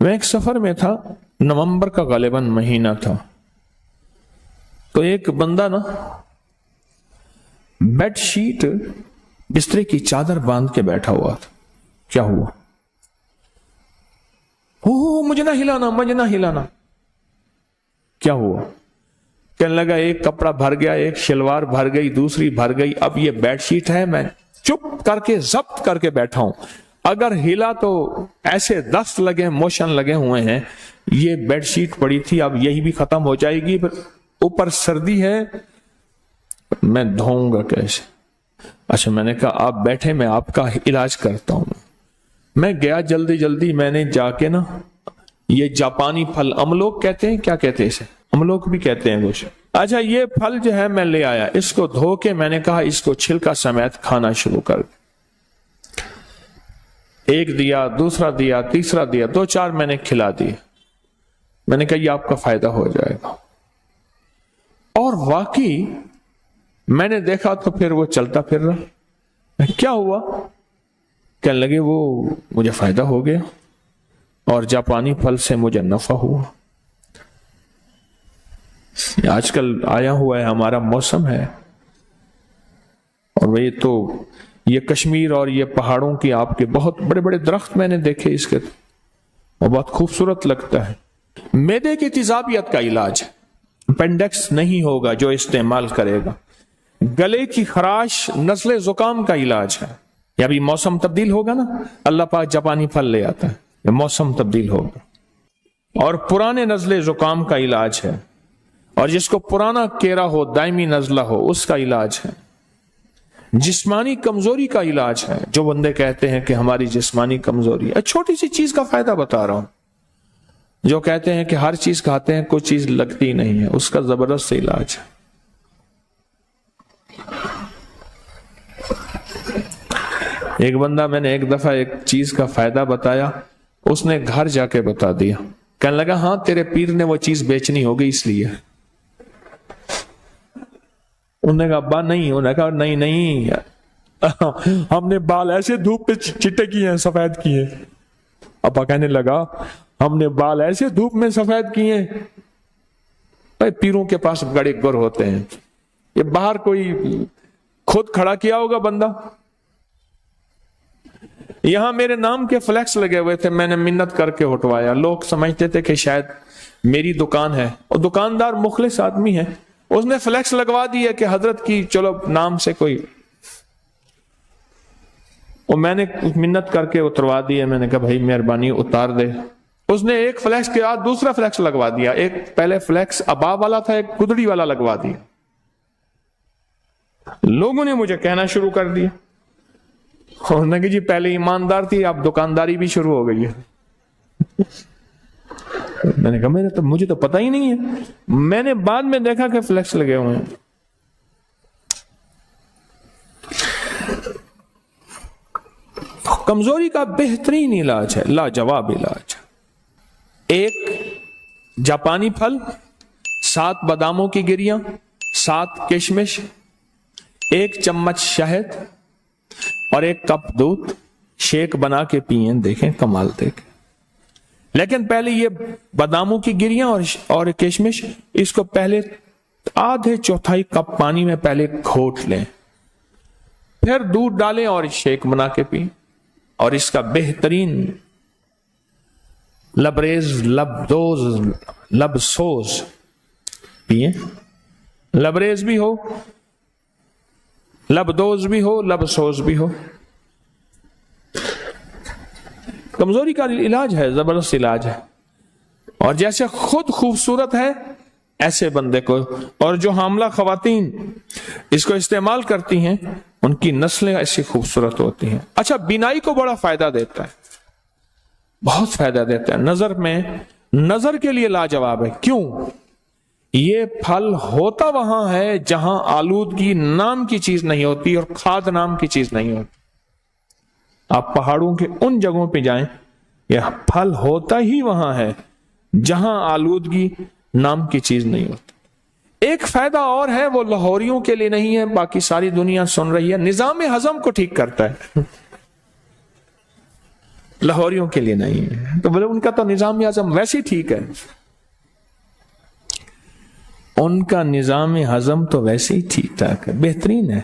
میں ایک سفر میں تھا، نومبر کا غالباً مہینہ تھا، تو ایک بندہ نا بیڈ شیٹ بسترے کی چادر باندھ کے بیٹھا ہوا تھا۔ کیا ہوا؟ مجھے نہ ہلانا، مجھے نہ ہلانا۔ کیا ہوا؟ کہنے لگا ایک کپڑا بھر گیا، ایک شلوار بھر گئی، دوسری بھر گئی، اب یہ بیڈ شیٹ ہے، میں چپ کر کے ضبط کر کے بیٹھا ہوں، اگر ہلا تو ایسے دست لگے، موشن لگے ہوئے ہیں، یہ بیڈ شیٹ پڑی تھی، اب یہی بھی ختم ہو جائے گی، اوپر سردی ہے، میں دھوؤں گا کیسے؟ اچھا، میں نے کہا آپ بیٹھے، میں آپ کا علاج کرتا ہوں۔ میں گیا جلدی جلدی، میں نے جا کے نا یہ جاپانی پھل املوک کہتے ہیں، کیا کہتے ہیں اسے؟ املوک بھی کہتے ہیں کچھ۔ اچھا، یہ پھل جو ہے میں لے آیا، اس کو دھو کے میں نے کہا اس کو چھلکا سمیت کھانا شروع کر۔ ایک دیا، دوسرا دیا، تیسرا دیا، 2-4 میں نے کھلا دیے۔ میں نے کہا یہ آپ کا فائدہ ہو جائے گا، اور واقعی میں نے دیکھا تو پھر وہ چلتا پھر رہا۔ کیا ہوا؟ کہنے لگے وہ مجھے فائدہ ہو گیا اور جاپانی پھل سے مجھے نفع ہوا۔ آج کل آیا ہوا ہے ہمارا موسم ہے، اور وہی تو یہ کشمیر اور یہ پہاڑوں کی آپ کے بہت بڑے بڑے درخت میں نے دیکھے اس کے، اور بہت خوبصورت لگتا ہے۔ معدے کی تیزابیت کا علاج ہے، اپینڈکس نہیں ہوگا جو استعمال کرے گا۔ گلے کی خراش، نزلے زکام کا علاج ہے، یا بھی موسم تبدیل ہوگا نا، اللہ پاک جاپانی پھل لے آتا ہے، موسم تبدیل ہوگا۔ اور پرانے نزلے زکام کا علاج ہے، اور جس کو پرانا کیرا ہو، دائمی نزلہ ہو، اس کا علاج ہے۔ جسمانی کمزوری کا علاج ہے، جو بندے کہتے ہیں کہ ہماری جسمانی کمزوری ہے، چھوٹی سی چیز کا فائدہ بتا رہا ہوں، جو کہتے ہیں کہ ہر چیز کھاتے ہیں کوئی چیز لگتی نہیں ہے، اس کا زبردست علاج ہے۔ ایک بندہ، میں نے ایک دفعہ ایک چیز کا فائدہ بتایا، اس نے گھر جا کے بتا دیا، کہنے لگا ہاں تیرے پیر نے وہ چیز بیچنی ہوگی اس لیے۔ انہوں نے کہا ابا نہیں، انہوں نے کہا نہیں ہم نے بال ایسے دھوپ پہ چٹے کیے ہیں، سفید کیے۔ ابا کہنے لگا ہم نے بال ایسے دھوپ میں سفید کیے ہیں، پیروں کے پاس بڑے گر ہوتے ہیں، یہ باہر کوئی خود کھڑا کیا ہوگا بندہ۔ یہاں میرے نام کے فلیکس لگے ہوئے تھے، میں نے منت کر کے ہٹوایا، لوگ سمجھتے تھے کہ شاید میری دکان ہے، اور دکاندار مخلص آدمی ہے، اس نے فلیکس لگوا دیا کہ حضرت کی چلو نام سے کوئی، اور میں نے منت کر کے اتروا دیا۔ میں نے کہا بھائی مہربانی اتار دے۔ اس نے ایک فلیکس کے بعد دوسرا فلیکس لگوا دیا، ایک پہلے فلیکس ابا والا تھا، ایک گدڑی والا لگوا دیا۔ لوگوں نے مجھے کہنا شروع کر دیا، انہوں نے کہا جی پہلے ایماندار تھی، اب دکانداری بھی شروع ہو گئی ہے۔ میں نے کہا مجھے تو پتہ ہی نہیں ہے، میں نے بعد میں دیکھا کہ فلیکس لگے ہوئے ہیں۔ کمزوری کا بہترین علاج ہے، لاجواب علاج۔ ایک جاپانی پھل، 7 باداموں کی گریاں، 7 کشمش، 1 چمچ شہد اور 1 کپ دودھ، شیک بنا کے پئیں، دیکھیں کمال دیکھیں۔ لیکن پہلے یہ باداموں کی گریاں اور کشمش، اس کو پہلے آدھے چوتھائی کپ پانی میں پہلے گھوٹ لیں، پھر دودھ ڈالیں اور شیک بنا کے پئیں، اور اس کا بہترین لبریز، لب سوز پئیں، لبریز بھی ہو، لبدوز بھی ہو، لب سوز بھی ہو۔ کمزوری کا علاج ہے، زبردست علاج ہے، اور جیسے خود خوبصورت ہے ایسے بندے کو، اور جو حاملہ خواتین اس کو استعمال کرتی ہیں ان کی نسلیں ایسی خوبصورت ہوتی ہیں۔ اچھا، بینائی کو بڑا فائدہ دیتا ہے، بہت فائدہ دیتا ہے، نظر میں، نظر کے لیے لاجواب ہے۔ کیوں؟ یہ پھل ہوتا وہاں ہے جہاں آلودگی نام کی چیز نہیں ہوتی اور کھاد نام کی چیز نہیں ہوتی۔ آپ پہاڑوں کے ان جگہوں پہ جائیں، یہ پھل ہوتا ہی وہاں ہے جہاں آلودگی نام کی چیز نہیں ہوتی۔ ایک فائدہ اور ہے، وہ لاہوریوں کے لیے نہیں ہے، باقی ساری دنیا سن رہی ہے، نظام ہضم کو ٹھیک کرتا ہے۔ لاہوریوں کے لیے نہیں ہے. تو بولے ان کا تو نظام ہضم ویسے ہی ٹھیک ہے, ان کا نظام ہضم تو ویسے ہی ٹھیک ٹھاک ہے, بہترین ہے,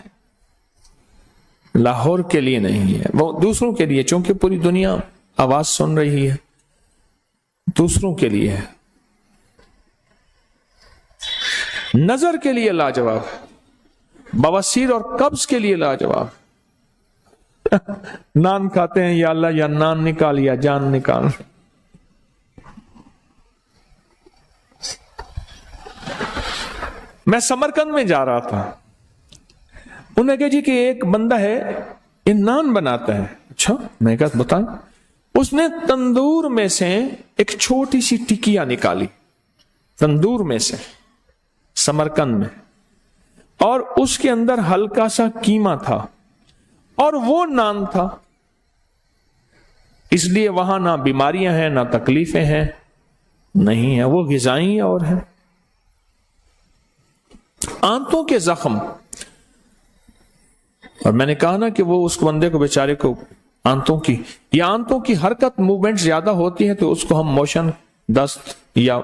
لاہور کے لیے نہیں ہے, وہ دوسروں کے لیے, چونکہ پوری دنیا آواز سن رہی ہے, دوسروں کے لیے ہے. نظر کے لیے لاجواب, بواسیر اور قبض کے لیے لاجواب. نان کھاتے ہیں, یا اللہ یا نان نکال یا جان نکال. میں سمرقند میں جا رہا تھا, انہوں نے کہا جی کہ ایک بندہ ہے یہ نان بناتا ہے. اچھا, میں کہا بتائیں. اس نے تندور میں سے ایک چھوٹی سی ٹکیا نکالی, تندور میں سے, سمرقند میں, اور اس کے اندر ہلکا سا قیمہ تھا اور وہ نان تھا. اس لیے وہاں نہ بیماریاں ہیں نہ تکلیفیں ہیں, نہیں ہیں, وہ غذائی اور ہیں. آنتوں کے زخم, اور میں نے کہا نا کہ وہ اس بندے کو بیچارے کو آنتوں کی یا آنتوں کی حرکت موومنٹ زیادہ ہوتی ہے تو اس کو ہم موشن دست, یا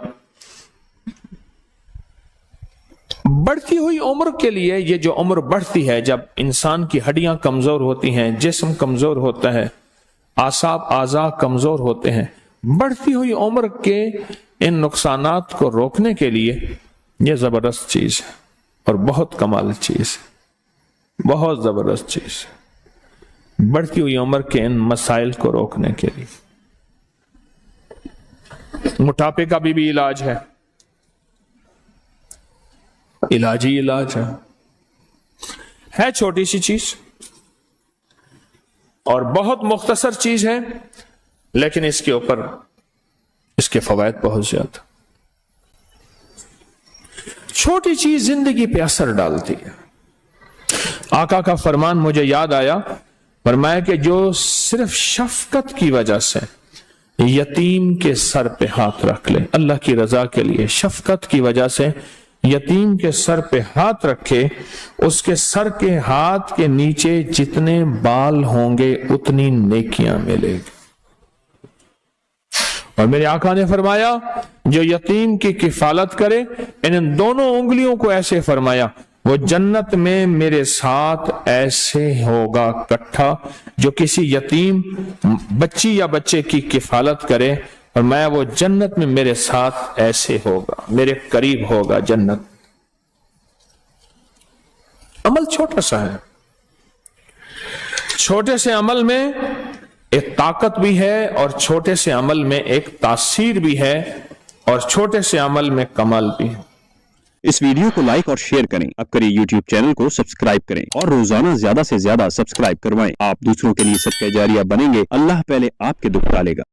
بڑھتی ہوئی عمر کے لیے, یہ جو عمر بڑھتی ہے جب انسان کی ہڈیاں کمزور ہوتی ہیں, جسم کمزور ہوتا ہے, اعصاب اعضاء کمزور ہوتے ہیں, بڑھتی ہوئی عمر کے ان نقصانات کو روکنے کے لیے یہ زبردست چیز ہے اور بہت کمال چیز ہے, بہت زبردست چیز ہے, بڑھتی ہوئی عمر کے ان مسائل کو روکنے کے لیے. موٹاپے کا بھی علاج ہے, علاج ہی علاج ہے چھوٹی سی چیز اور بہت مختصر چیز ہے, لیکن اس کے اوپر اس کے فوائد بہت زیادہ. چھوٹی چیز زندگی پہ اثر ڈالتی ہے. آقا کا فرمان مجھے یاد آیا, فرمایا کہ جو صرف شفقت کی وجہ سے یتیم کے سر پہ ہاتھ رکھ لے, اللہ کی رضا کے لیے شفقت کی وجہ سے یتیم کے سر پہ ہاتھ رکھے, اس کے سر کے ہاتھ کے نیچے جتنے بال ہوں گے اتنی نیکیاں ملے گی. اور میرے آقا نے فرمایا جو یتیم کی کفالت کرے, ان دونوں انگلیوں کو ایسے فرمایا, وہ جنت میں میرے ساتھ ایسے ہوگا کٹھا, جو کسی یتیم بچی یا بچے کی کفالت کرے, اور میں وہ جنت میں میرے ساتھ ایسے ہوگا, میرے قریب ہوگا جنت. عمل چھوٹا سا ہے, چھوٹے سے عمل میں ایک طاقت بھی ہے اور چھوٹے سے عمل میں ایک تاثیر بھی ہے اور چھوٹے سے عمل میں کمال بھی ہے. اس ویڈیو کو لائک اور شیئر کریں, اب کریں یوٹیوب چینل کو سبسکرائب کریں اور روزانہ زیادہ سے زیادہ سبسکرائب کروائیں. آپ دوسروں کے لیے صدقہ جاریہ بنیں گے, اللہ پہلے آپ کے دکھ ڈالے گا.